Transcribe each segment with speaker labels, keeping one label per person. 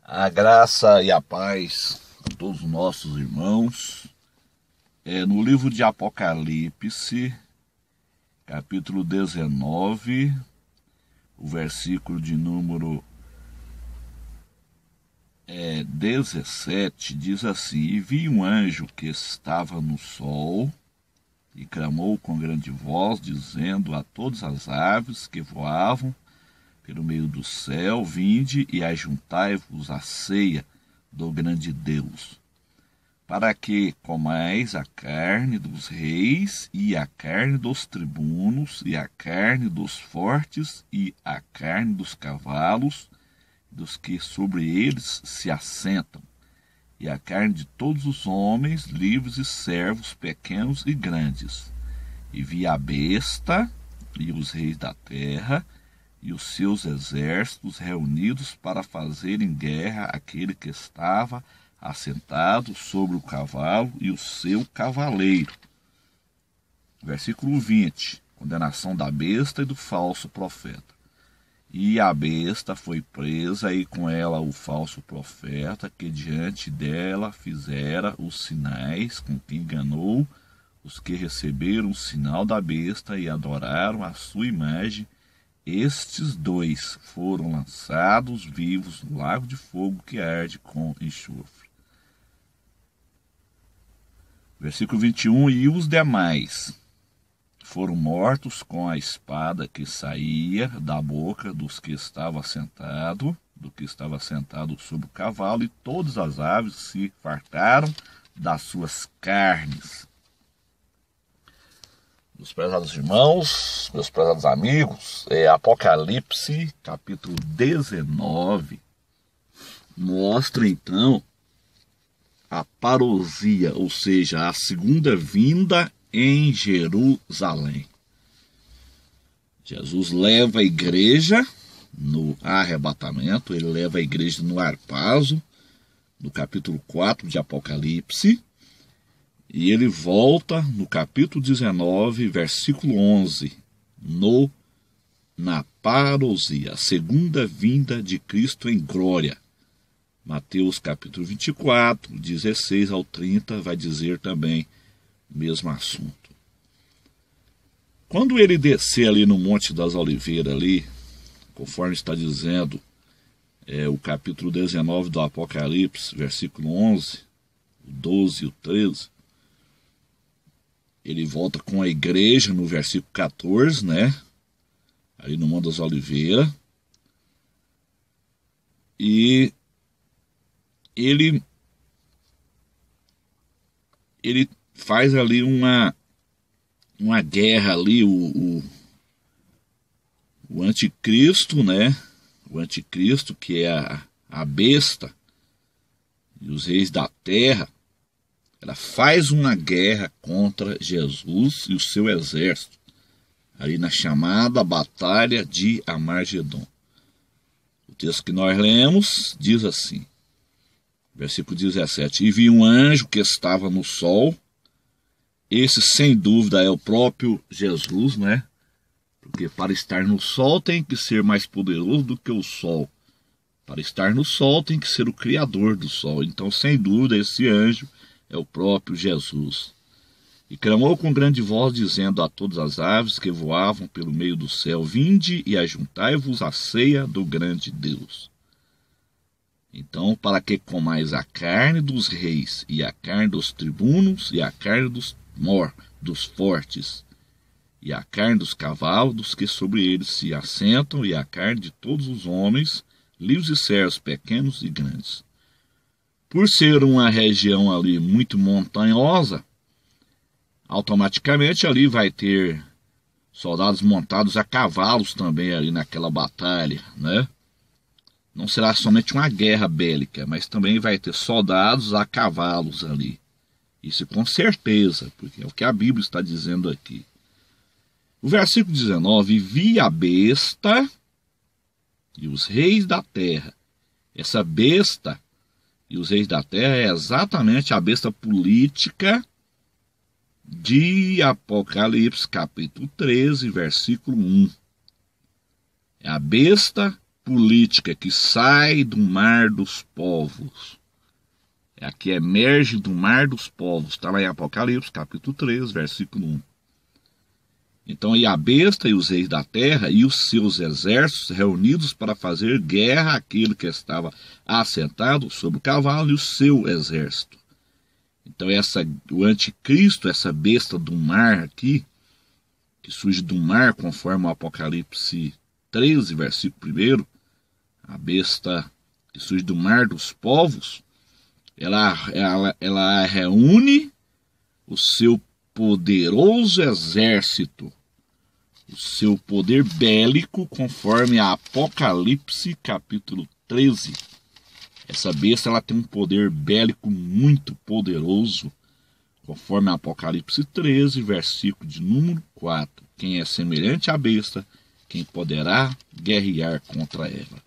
Speaker 1: A graça e a paz a todos os nossos irmãos. No livro de Apocalipse, capítulo 19, o versículo de número 17, diz assim: E vi um anjo que estava no sol, e clamou com grande voz, dizendo a todas as aves que voavam pelo meio do céu: vinde e ajuntai-vos à ceia do grande Deus, para que comais a carne dos reis, e a carne dos tribunos, e a carne dos fortes, e a carne dos cavalos, dos que sobre eles se assentam, e a carne de todos os homens, livres e servos, pequenos e grandes. E vi a besta e os reis da terra e os seus exércitos reunidos para fazerem guerra àquele que estava assentado sobre o cavalo e o seu cavaleiro. Versículo 20, condenação da besta e do falso profeta. E a besta foi presa, e com ela o falso profeta, que diante dela fizera os sinais, com que enganou os que receberam o sinal da besta e adoraram a sua imagem. Estes dois foram lançados vivos no lago de fogo que arde com enxofre. Versículo 21, e os demais foram mortos com a espada que saía da boca dos que estava sentado, sobre o cavalo, e todas as aves se fartaram das suas carnes. Meus prezados irmãos, meus prezados amigos, Apocalipse, capítulo 19, mostra então a parousia, ou seja, a segunda vinda em Jerusalém. Jesus leva a igreja no arrebatamento, ele leva a igreja no harpazo, no capítulo 4 de Apocalipse, e ele volta no capítulo 19, versículo 11, na parousia, a segunda vinda de Cristo em glória. Mateus capítulo 24, 16 ao 30, vai dizer também o mesmo assunto. Quando ele descer ali no Monte das Oliveiras, ali, conforme está dizendo o capítulo 19 do Apocalipse, versículo 11, o 12 e o 13, ele volta com a igreja no versículo 14, né? Ali no Monte das Oliveiras. E ele faz ali uma guerra ali, o anticristo, né? O anticristo, que é a besta, e os reis da terra, ela faz uma guerra contra Jesus e o seu exército, ali na chamada Batalha de Armagedon. O texto que nós lemos diz assim, versículo 17, e vi um anjo que estava no sol. Esse, sem dúvida, é o próprio Jesus, né? Porque para estar no sol tem que ser mais poderoso do que o sol. Para estar no sol tem que ser o Criador do sol. Então, sem dúvida, esse anjo é o próprio Jesus. E clamou com grande voz, dizendo a todas as aves que voavam pelo meio do céu: vinde e ajuntai-vos à ceia do grande Deus. Então, para que comais a carne dos reis, e a carne dos tribunos, e a carne dos fortes, e a carne dos cavalos, dos que sobre eles se assentam, e a carne de todos os homens, livres e servos, pequenos e grandes. Por ser uma região ali muito montanhosa, automaticamente ali vai ter soldados montados a cavalos também ali naquela batalha, né? Não será somente uma guerra bélica, mas também vai ter soldados a cavalos ali. Isso com certeza, porque é o que a Bíblia está dizendo aqui. O versículo 19, vi a besta e os reis da terra. Essa besta e os reis da terra é exatamente a besta política de Apocalipse, capítulo 13, versículo 1. É a besta política que sai do mar dos povos. É a que emerge do mar dos povos. Está lá em Apocalipse, capítulo 3, versículo 1. Então, e a besta e os reis da terra e os seus exércitos reunidos para fazer guerra àquele que estava assentado sobre o cavalo e o seu exército. Então, o anticristo, essa besta do mar aqui, que surge do mar, conforme o Apocalipse 13, versículo 1, a besta que surge do mar dos povos, ela reúne o seu poderoso exército, o seu poder bélico, conforme a Apocalipse capítulo 13. Essa besta ela tem um poder bélico muito poderoso, conforme a Apocalipse 13, versículo de número 4. Quem é semelhante à besta, quem poderá guerrear contra ela?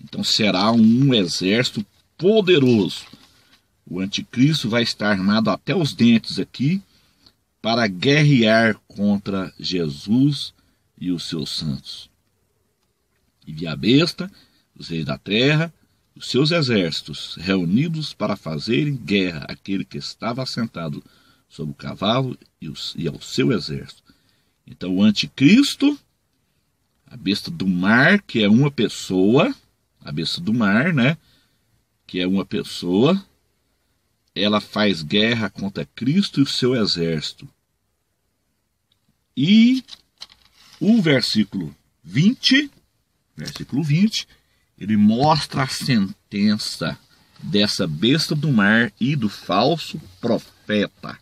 Speaker 1: Então será um exército poderoso. O anticristo vai estar armado até os dentes aqui para guerrear contra Jesus e os seus santos. E a besta, os reis da terra, os seus exércitos, reunidos para fazerem guerra àquele que estava assentado sobre o cavalo e ao seu exército. Então o anticristo, a besta do mar, que é uma pessoa, a besta do mar, né, que é uma pessoa, ela faz guerra contra Cristo e o seu exército. E o versículo 20, ele mostra a sentença dessa besta do mar e do falso profeta.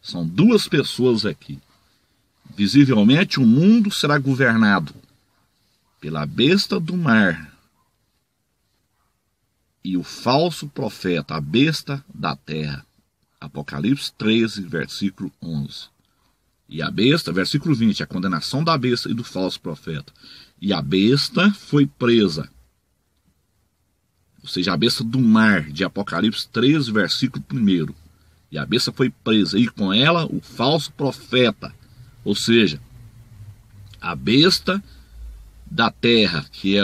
Speaker 1: São duas pessoas aqui. Visivelmente o mundo será governado pela besta do mar e o falso profeta, a besta da terra. Apocalipse 13, versículo 11. E a besta, versículo 20, a condenação da besta e do falso profeta. E a besta foi presa. Ou seja, a besta do mar, de Apocalipse 13, versículo 1. E a besta foi presa, e com ela o falso profeta. Ou seja, a besta da terra, que é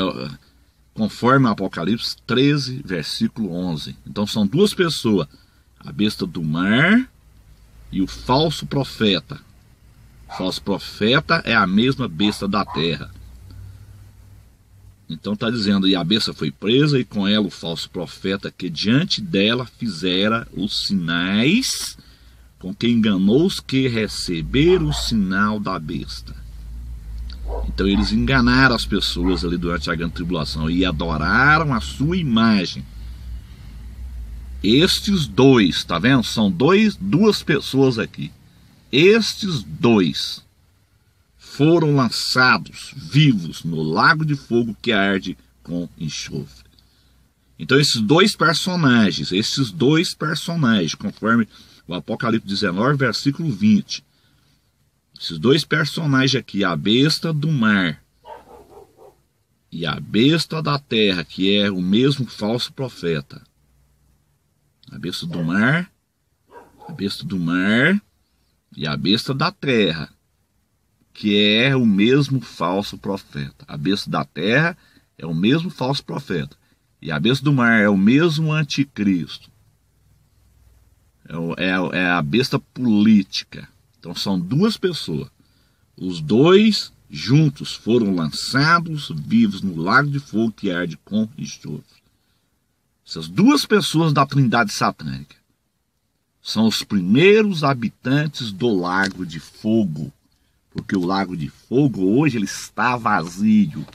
Speaker 1: conforme o Apocalipse 13, versículo 11. Então são duas pessoas, a besta do mar e o falso profeta. O falso profeta é a mesma besta da terra. Então está dizendo, e a besta foi presa, e com ela o falso profeta, que diante dela fizera os sinais, com que enganou os que receberam o sinal da besta. Então eles enganaram as pessoas ali durante a grande tribulação e adoraram a sua imagem. Estes dois, tá vendo? São duas pessoas aqui. Estes dois foram lançados vivos no lago de fogo que arde com enxofre. Então esses dois personagens, conforme o Apocalipse 19, versículo 20, esses dois personagens aqui, a besta do mar e a besta da terra, que é o mesmo falso profeta. A besta do mar e a besta da terra, que é o mesmo falso profeta. A besta da terra é o mesmo falso profeta. E a besta do mar é o mesmo anticristo. É a besta política. Então são duas pessoas. Os dois juntos foram lançados vivos no lago de fogo que arde com enxofre. Essas duas pessoas da trindade satânica são os primeiros habitantes do lago de fogo. Porque o lago de fogo hoje ele está vazio.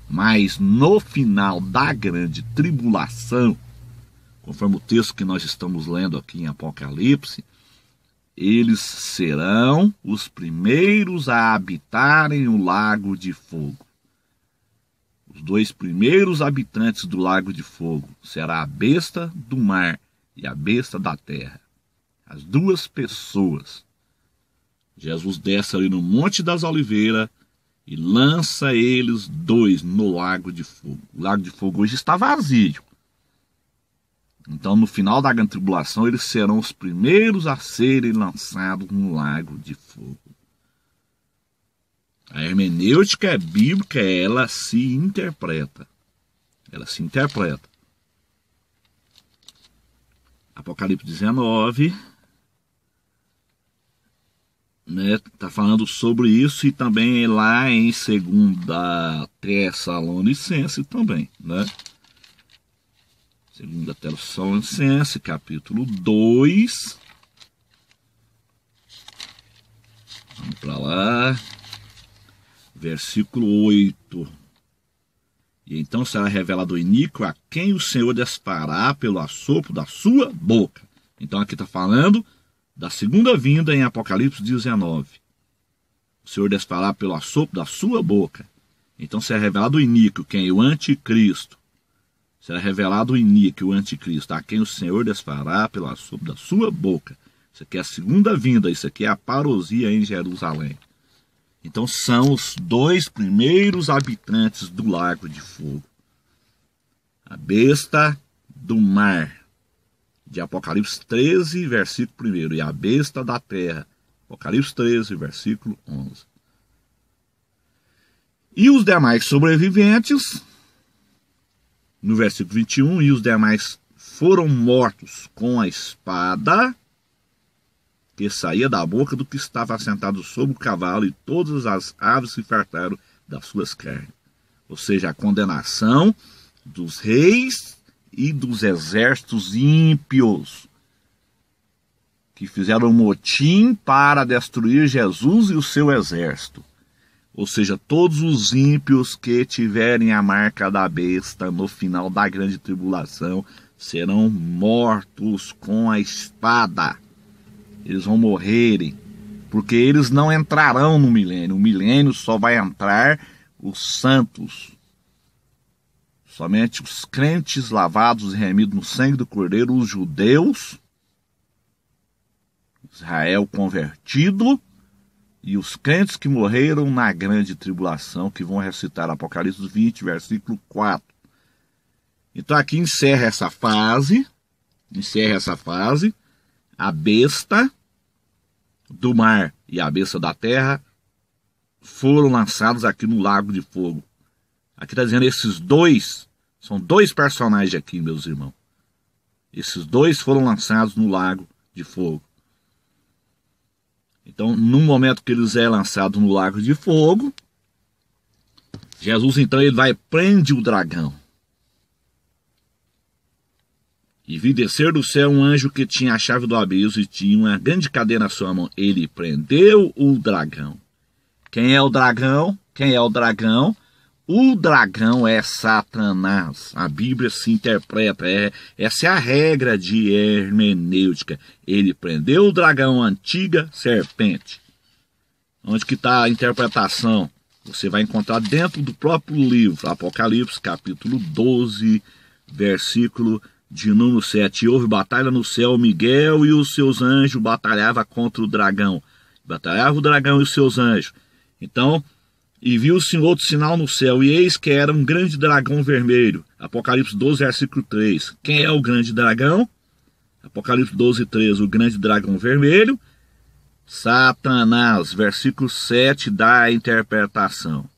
Speaker 1: Mas no final da grande tribulação, conforme o texto que nós estamos lendo aqui em Apocalipse, eles serão os primeiros a habitarem o lago de fogo. Os dois primeiros habitantes do lago de fogo será a besta do mar e a besta da terra. As duas pessoas. Jesus desce ali no Monte das Oliveiras e lança eles dois no lago de fogo. O lago de fogo hoje está vazio. Então, no final da grande tribulação, eles serão os primeiros a serem lançados no lago de fogo. A hermenêutica bíblica, ela se interpreta. Ela se interpreta. Apocalipse 19, né, tá falando sobre isso, e também lá em 2 Tessalonicenses também, né? 2 Tessalonicenses, capítulo 2. Vamos para lá. Versículo 8. E então será revelado o iníquo a quem o Senhor desfará pelo assopro da sua boca. Então aqui está falando da segunda vinda em Apocalipse 19. O Senhor desfará pelo assopro da sua boca. Então será revelado o iníquo, quem? O anticristo. Será revelado o iníquo, o anticristo, a quem o Senhor desfará pelo assopro da sua boca. Isso aqui é a segunda vinda, isso aqui é a parousia em Jerusalém. Então são os 2 primeiros habitantes do lago de fogo. A besta do mar, de Apocalipse 13, versículo 1. E a besta da terra, Apocalipse 13, versículo 11. E os demais sobreviventes, no versículo 21, e os demais foram mortos com a espada que saía da boca do que estava assentado sobre o cavalo, e todas as aves se fartaram das suas carnes. Ou seja, a condenação dos reis e dos exércitos ímpios, que fizeram motim para destruir Jesus e o seu exército. Ou seja, todos os ímpios que tiverem a marca da besta no final da grande tribulação serão mortos com a espada. Eles vão morrerem, porque eles não entrarão no milênio. O milênio só vai entrar os santos. Somente os crentes lavados e remidos no sangue do Cordeiro, os judeus, Israel convertido, e os crentes que morreram na grande tribulação, que vão recitar Apocalipse 20, versículo 4. Então aqui encerra essa fase, a besta do mar e a besta da terra foram lançados aqui no lago de fogo. Aqui está dizendo esses dois, são 2 personagens aqui, meus irmãos. Esses 2 foram lançados no lago de fogo. Então, no momento que eles é lançado no lago de fogo, Jesus então ele vai e prende o dragão. E vi descer do céu um anjo que tinha a chave do abismo e tinha uma grande cadeia na sua mão. Ele prendeu o dragão. Quem é o dragão? Quem é o dragão? O dragão é Satanás. A Bíblia se interpreta. Essa é a regra de hermenêutica. Ele prendeu o dragão, a antiga serpente. Onde que está a interpretação? Você vai encontrar dentro do próprio livro, Apocalipse, capítulo 12, versículo de número 7. E houve batalha no céu, Miguel e os seus anjos batalhavam contra o dragão. Batalhava o dragão e os seus anjos. Então, e viu-se outro sinal no céu, e eis que era um grande dragão vermelho. Apocalipse 12, versículo 3. Quem é o grande dragão? Apocalipse 12, 13. O grande dragão vermelho, Satanás. Versículo 7 dá a interpretação.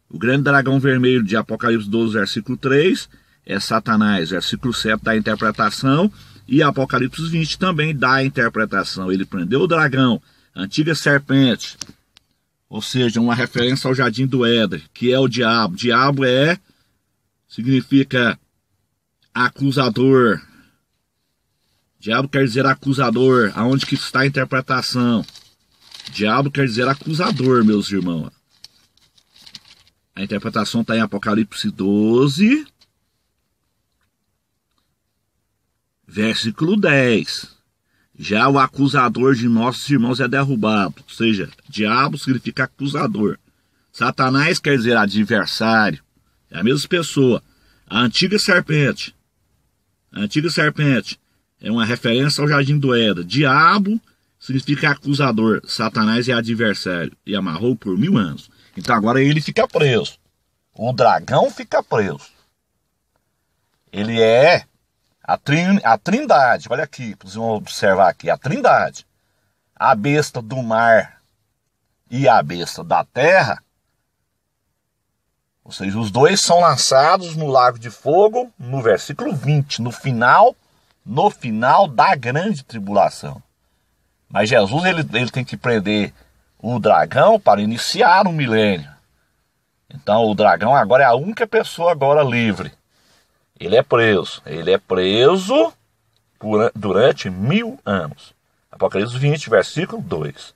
Speaker 1: O grande dragão vermelho de Apocalipse 12, versículo 3 é Satanás. Versículo 7 dá a interpretação. E Apocalipse 20 também dá a interpretação. Ele prendeu o dragão, a antiga serpente. Ou seja, uma referência ao jardim do Éden, que é o diabo. Diabo significa acusador. Diabo quer dizer acusador. Aonde que está a interpretação? Diabo quer dizer acusador, meus irmãos. A interpretação está em Apocalipse 12, versículo 10. Já o acusador de nossos irmãos é derrubado. Ou seja, diabo significa acusador. Satanás quer dizer adversário. É a mesma pessoa. A antiga serpente. A antiga serpente é uma referência ao jardim do Éden. Diabo significa acusador. Satanás é adversário. E amarrou por 1000 anos. Então agora ele fica preso. O dragão fica preso. Ele é a trindade, olha aqui, vocês vão observar aqui, a trindade. A besta do mar, e a besta da terra, ou seja, os dois são lançados no lago de fogo, no versículo 20, no final da grande tribulação. Mas Jesus ele tem que prender o dragão para iniciar o milênio. Então o dragão agora é a única pessoa agora livre. Ele é preso durante 1000 anos. Apocalipse 20, versículo 2.